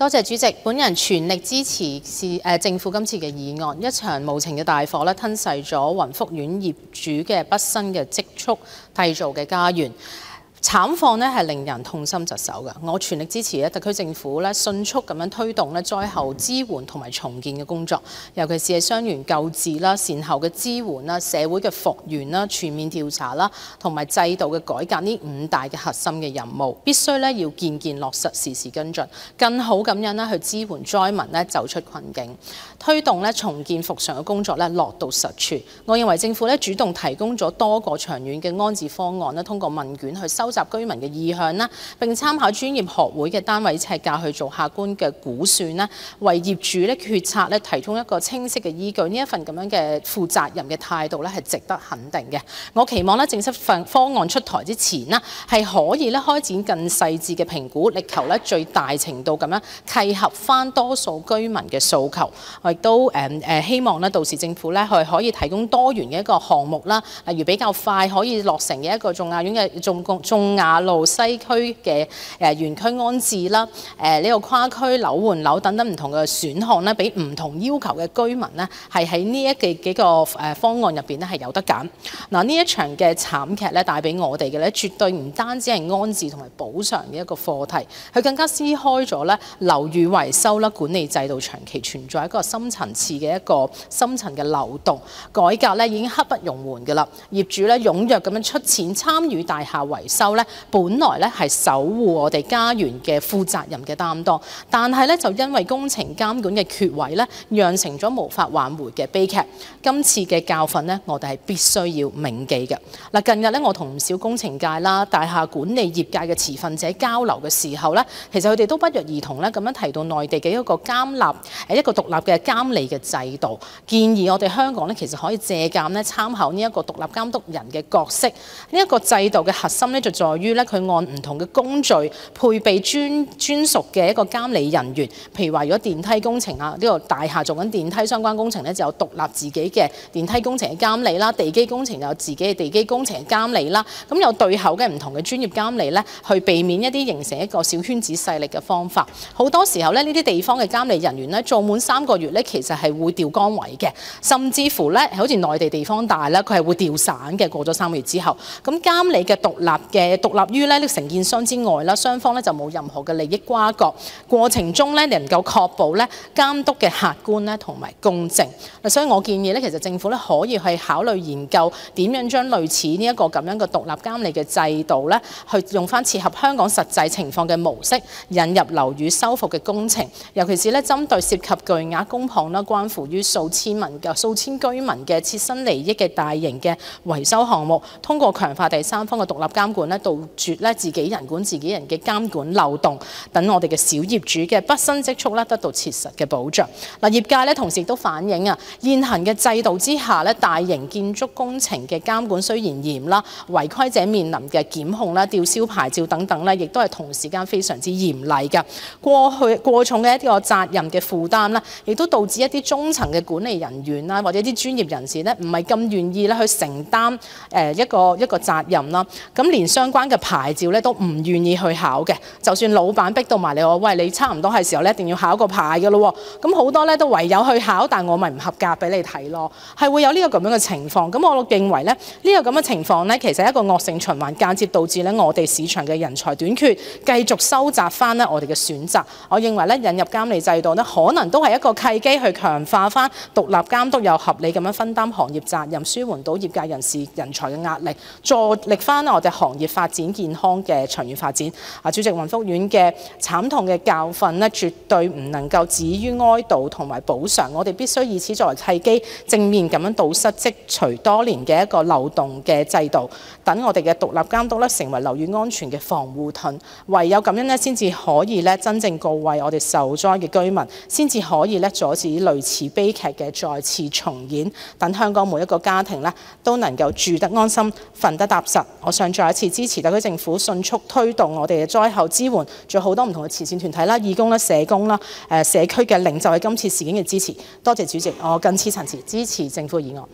多謝主席，本人全力支持政府今次嘅議案。一場無情嘅大火咧，吞噬咗雲福苑業主嘅畢生嘅積蓄締造嘅家園。慘況咧係令人痛心疾首嘅，我全力支持特區政府迅速咁樣推動災後支援同埋重建嘅工作，尤其是係傷員救治啦、善後嘅支援啦、社會嘅復原啦、全面調查啦，同埋制度嘅改革呢5大嘅核心嘅任務，必須要件件落實，時時跟進，更好咁樣去支援災民走出困境，推動重建復常嘅工作落到實處。我認為政府主動提供咗多個長遠嘅安置方案，通過問卷去收集居民嘅意向啦，並參考專業學會嘅單位尺價去做客觀嘅估算啦，為業主決策提供一個清晰嘅依據。呢一份咁樣嘅負責任嘅態度係值得肯定嘅。我期望正式方案出台之前係可以開展更細緻嘅評估，力求最大程度咁樣契合翻多數居民嘅訴求。我亦都希望到時政府可以提供多元嘅一個項目啦，例如比較快可以落成嘅一個眾雅苑嘅眾雅路西區嘅園區安置啦，呢個跨區樓換樓等等唔同嘅選項咧，俾唔同要求嘅居民係喺呢幾個方案入邊係有得揀。嗱，呢一場嘅慘劇帶俾我哋嘅絕對唔單止係安置同埋補償嘅一個課題，佢更加撕開咗樓宇維修啦管理制度長期存在一個深層次嘅一個深層嘅漏洞，改革已經刻不容緩㗎啦。業主踴躍咁樣出錢參與大廈維修本來係守護我哋家園嘅負責任嘅擔當，但係就因為工程監管嘅缺位釀成咗無法挽回嘅悲劇。今次嘅教訓我哋係必須要銘記嘅。嗱，近日我同唔少工程界啦、大廈管理業界嘅持份者交流嘅時候其實佢哋都不約而同咁樣提到內地嘅一個一個獨立嘅監理嘅制度，建議我哋香港其實可以借鑑參考呢一個獨立監督人嘅角色。呢一個制度嘅核心就在於佢按唔同嘅工序配備專屬嘅一個監理人員。譬如話，如果電梯工程呢個大廈做緊電梯相關工程就有獨立自己嘅電梯工程嘅監理啦；地基工程有自己嘅地基工程嘅監理啦。咁有對口嘅唔同嘅專業監理去避免一啲形成一個小圈子勢力嘅方法。好多時候呢啲地方嘅監理人員做滿3個月其實係會調崗位嘅，甚至乎好似內地地方大佢係會調散嘅。過咗3個月之後，咁監理嘅獨立於承建商之外啦，雙方就冇任何嘅利益瓜葛，過程中能夠確保監督嘅客觀同埋公正。所以我建議其實政府可以去考慮研究點樣將類似呢一個咁樣嘅獨立監理嘅制度去用翻切合香港實際情況嘅模式，引入樓宇修復嘅工程，尤其是針對涉及巨額公帑啦，關乎於數千居民嘅切身利益嘅大型嘅維修項目，通過強化第三方嘅獨立監管杜絕自己人管自己人嘅監管漏洞，等我哋嘅小業主嘅畢生積蓄得到切實嘅保障。嗱，業界同時亦都反映現行嘅制度之下大型建築工程嘅監管雖然嚴啦，違規者面臨嘅檢控啦、吊銷牌照等等亦都係同時間非常之嚴厲㗎。過重嘅一個責任嘅負擔亦都導致一啲中層嘅管理人員啦，或者啲專業人士唔係咁願意去承擔一個責任啦。咁連相關嘅牌照都唔願意去考嘅，就算老闆逼到埋你話，喂，你差唔多係時候一定要考個牌㗎咯。咁好多都唯有去考，但我咪唔合格俾你睇咯，係會有呢個咁樣嘅情況。咁我認為呢個咁嘅情況其實係一個惡性循環，間接導致我哋市場嘅人才短缺，繼續收窄翻我哋嘅選擇。我認為引入監理制度可能都係一個契機，去強化翻獨立監督，又合理咁樣分擔行業責任，舒緩到業界人才嘅壓力，助力翻我哋行業發展健康嘅長遠發展。主席，雲福苑嘅慘痛嘅教訓絕對唔能夠止於哀悼同埋補償，我哋必須以此作為契機，正面咁樣堵塞積除多年嘅一個漏洞嘅制度，等我哋嘅獨立監督成為樓宇安全嘅防護盾。唯有咁樣先至可以真正告慰我哋受災嘅居民，先至可以阻止類似悲劇嘅再次重演，等香港每一個家庭都能夠住得安心、瞓得踏實。我想再一次支持特區政府迅速推動我哋嘅災後支援，仲有好多唔同嘅慈善團體啦、義工啦、社工啦、社區嘅領袖喺今次事件嘅支持。多謝主席，我謹此陳辭，支持政府議案。